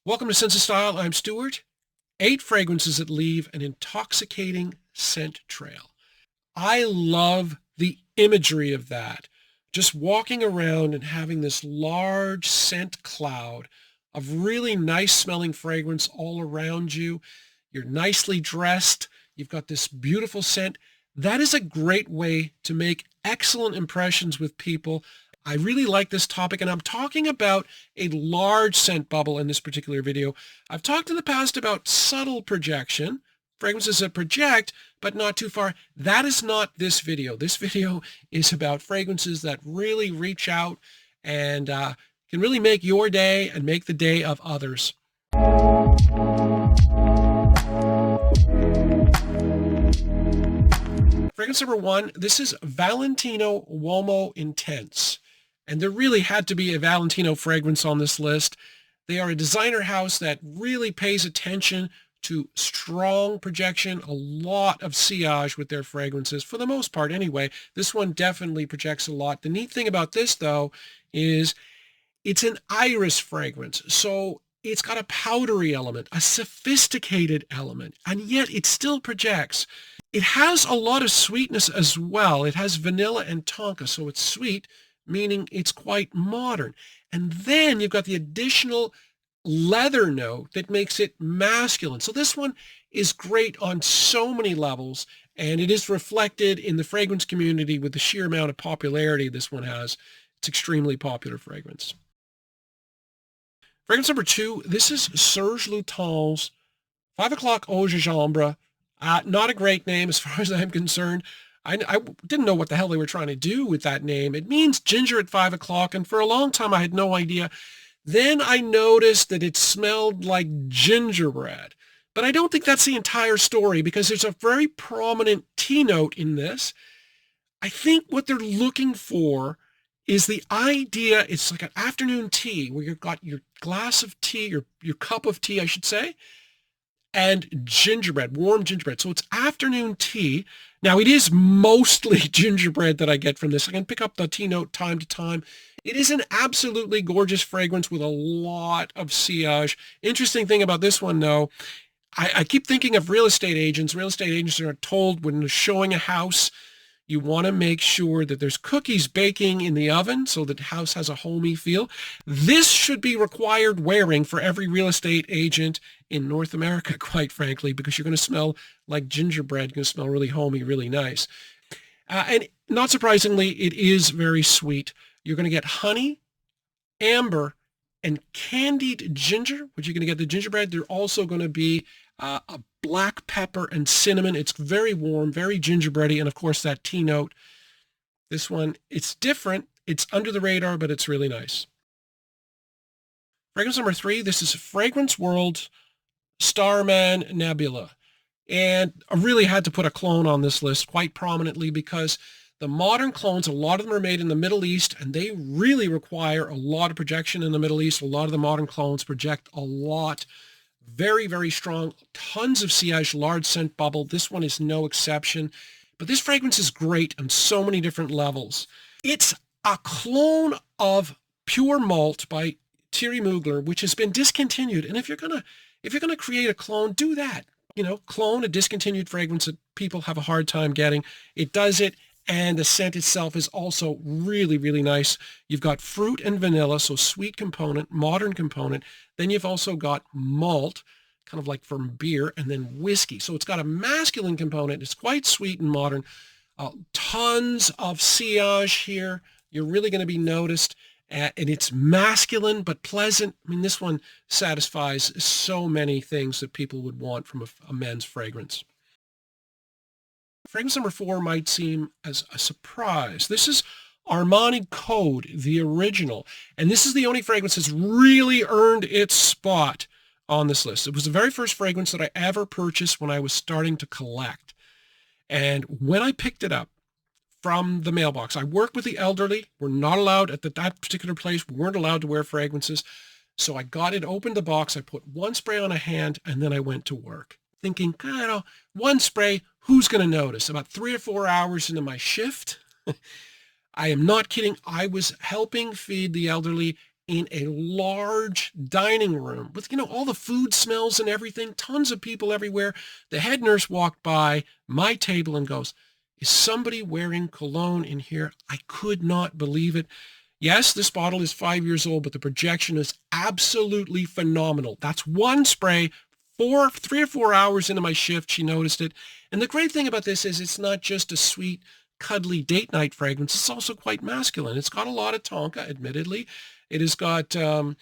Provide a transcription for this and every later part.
Welcome to Sense of Style. I'm Stuart. 8 fragrances that leave an intoxicating scent trail. I love the imagery of that. Just walking around and having this large scent cloud of really nice smelling fragrance all around you. You're nicely dressed. You've got this beautiful scent. That is a great way to make excellent impressions with people. I really like this topic, and I'm talking about a large scent bubble in this particular video. I've talked in the past about subtle projection, fragrances that project, but not too far. That is not this video. This video is about fragrances that really reach out and can really make your day and make the day of others. Fragrance number 1, this is Valentino Uomo Intense. And there really had to be a Valentino fragrance on this list. They are a designer house that really pays attention to strong projection, a lot of sillage with their fragrances, for the most part anyway. This one definitely projects a lot. The neat thing about this, though, is it's an iris fragrance. So it's got a powdery element, a sophisticated element, and yet it still projects. It has a lot of sweetness as well. It has vanilla and tonka, so it's sweet, meaning it's quite modern. And then you've got the additional leather note that makes it masculine. So this one is great on so many levels, and it is reflected in the fragrance community with the sheer amount of popularity this one has. It's extremely popular fragrance. Fragrance number 2, this is Serge Lutens 5 o'clock Eau Gingembre. Not a great name as far as I'm concerned. I didn't know what the hell they were trying to do with that name. It means ginger at 5 o'clock, and for a long time I had no idea. Then I noticed that it smelled like gingerbread. But I don't think that's the entire story, because there's a very prominent tea note in this. I think what they're looking for is the idea, it's like an afternoon tea where you've got your glass of tea, your cup of tea, I should say, and gingerbread, warm gingerbread. So it's afternoon tea. Now, it is mostly gingerbread that I get from this. I can pick up the tea note time to time. It is an absolutely gorgeous fragrance with a lot of sillage. Interesting thing about this one, though, I keep thinking of real estate agents. Real estate agents are told when they're showing a house, you want to make sure that there's cookies baking in the oven so that the house has a homey feel. This should be required wearing for every real estate agent in North America, quite frankly, because you're going to smell like gingerbread. You're going to smell really homey, really nice. And not surprisingly, it is very sweet. You're going to get honey, amber, and candied ginger, which you're going to get the gingerbread. They're also going to be a black pepper and cinnamon. It's very warm, very gingerbready, and of course that tea note. This one, it's different. It's under the radar, but it's really nice. Fragrance number 3, this is Fragrance World Starman Nebula. And I really had to put a clone on this list quite prominently, because the modern clones, a lot of them are made in the Middle East, and they really require a lot of projection in the Middle East. A lot of the modern clones project a lot. Very, very strong. Tons of sillage, large scent bubble. This one is no exception. But this fragrance is great on so many different levels. It's a clone of Pure Malt by Thierry Mugler, which has been discontinued. And if you're gonna create a clone, do that. You know, clone a discontinued fragrance that people have a hard time getting. It does it. And the scent itself is also really, really nice. You've got fruit and vanilla, so sweet component, modern component. Then you've also got malt, kind of like from beer, and then whiskey. So it's got a masculine component. It's quite sweet and modern. Tons of sillage here. You're really going to be noticed. And it's masculine but pleasant. I mean, this one satisfies so many things that people would want from a men's fragrance. Fragrance number 4 might seem as a surprise. This is Armani Code, the original. And this is the only fragrance that's really earned its spot on this list. It was the very first fragrance that I ever purchased when I was starting to collect. And when I picked it up from the mailbox, I worked with the elderly. We're not allowed at that particular place. We weren't allowed to wear fragrances. So I got it, opened the box. I put one spray on a hand, and then I went to work, thinking, one spray, who's going to notice? About 3 or 4 hours into my shift, I am not kidding, I was helping feed the elderly, in a large dining room with, all the food smells and everything, tons of people everywhere. The head nurse walked by my table and goes, "Is somebody wearing cologne in here?" I could not believe it. Yes, this bottle is 5 years old, but the projection is absolutely phenomenal. That's one spray, 3 or 4 hours into my shift, she noticed it. And the great thing about this is it's not just a sweet, cuddly date night fragrance. It's also quite masculine. It's got a lot of tonka, admittedly. It has got a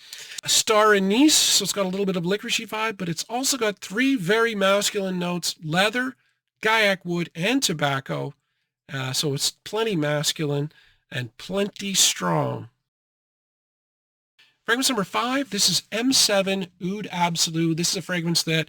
star anise, so it's got a little bit of licoricey vibe, but it's also got 3 very masculine notes: leather, gaiac wood, and tobacco. So it's plenty masculine and plenty strong. Fragrance number 5, this is M7 Oud Absolu. This is a fragrance that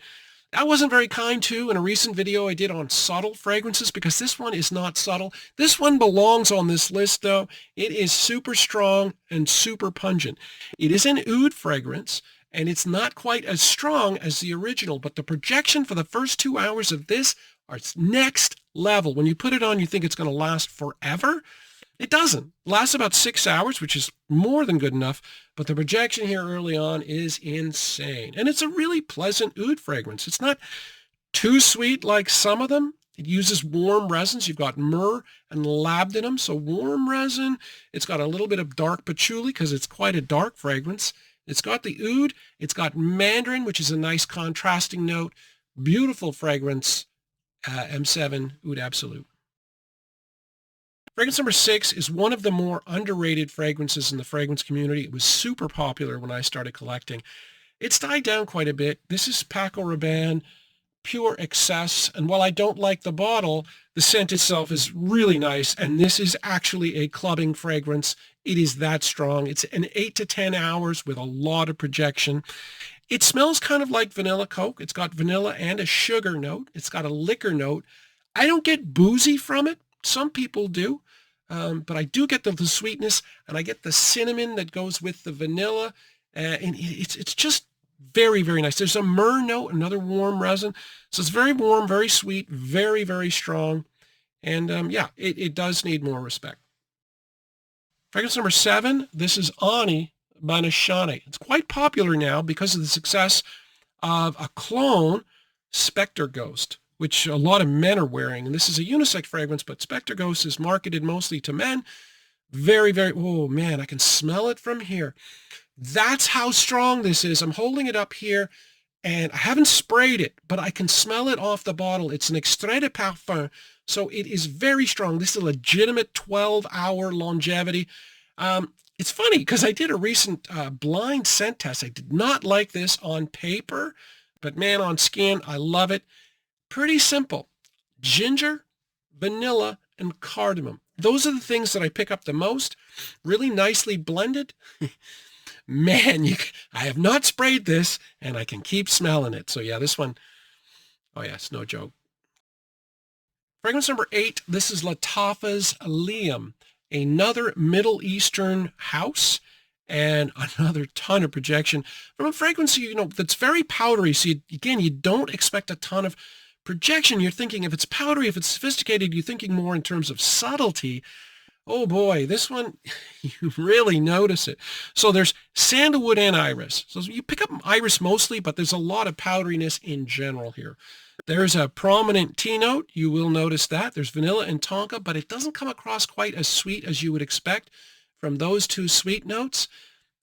I wasn't very kind to in a recent video I did on subtle fragrances, because this one is not subtle. This one belongs on this list, though. It is super strong and super pungent. It is an oud fragrance, and it's not quite as strong as the original, but the projection for the first 2 hours of this are next level. When you put it on, you think it's going to last forever. It doesn't. It lasts about 6 hours, which is more than good enough, but the projection here early on is insane. And it's a really pleasant oud fragrance. It's not too sweet like some of them. It uses warm resins. You've got myrrh and labdanum, so warm resin. It's got a little bit of dark patchouli because it's quite a dark fragrance. It's got the oud. It's got mandarin, which is a nice contrasting note. Beautiful fragrance, M7 Oud Absolu. Fragrance number 6 is one of the more underrated fragrances in the fragrance community. It was super popular when I started collecting. It's died down quite a bit. This is Paco Rabanne Pure Excess. And while I don't like the bottle, the scent itself is really nice. And this is actually a clubbing fragrance. It is that strong. It's an 8 to 10 hours with a lot of projection. It smells kind of like vanilla Coke. It's got vanilla and a sugar note. It's got a liquor note. I don't get boozy from it. Some people do, but I do get the sweetness, and I get the cinnamon that goes with the vanilla, and it's just very, very nice. There's a myrrh note, another warm resin, so it's very warm, very sweet, very, very strong, and yeah, it does need more respect. Fragrance number 7, this is Ani by Nishane. It's quite popular now because of the success of a clone, Spectre Ghost, which a lot of men are wearing. And this is a unisex fragrance, but Spectre Ghost is marketed mostly to men. Very, very, oh man, I can smell it from here. That's how strong this is. I'm holding it up here, and I haven't sprayed it, but I can smell it off the bottle. It's an extrait de parfum, so it is very strong. This is a legitimate 12-hour longevity. It's funny, because I did a recent blind scent test. I did not like this on paper, but man, on skin, I love it. Pretty simple. Ginger, vanilla, and cardamom. Those are the things that I pick up the most. Really nicely blended. Man, I have not sprayed this, and I can keep smelling it. So yeah, this one, oh yeah, it's no joke. Fragrance number 8, this is Lattafa's Liam, another Middle Eastern house, and another ton of projection from a fragrance, that's very powdery. So again, you don't expect a ton of projection. You're thinking if it's powdery, if it's sophisticated, you're thinking more in terms of subtlety. Oh boy, this one, you really notice it. So there's sandalwood and iris. So you pick up iris mostly, but there's a lot of powderiness in general here. There's a prominent tea note. You will notice that. There's vanilla and tonka, but it doesn't come across quite as sweet as you would expect from those two sweet notes.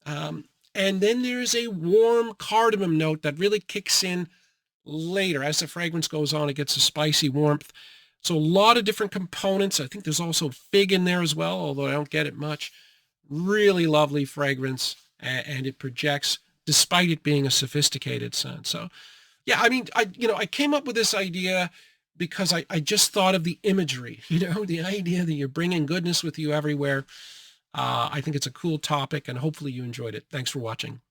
And then there's a warm cardamom note that really kicks in later. As the fragrance goes on, it gets a spicy warmth. So a lot of different components. I think there's also fig in there as well, although I don't get it much. Really lovely fragrance, and it projects despite it being a sophisticated scent. So yeah, I mean, I came up with this idea because I just thought of the imagery, the idea that you're bringing goodness with you everywhere. I think it's a cool topic, and hopefully you enjoyed it. Thanks for watching.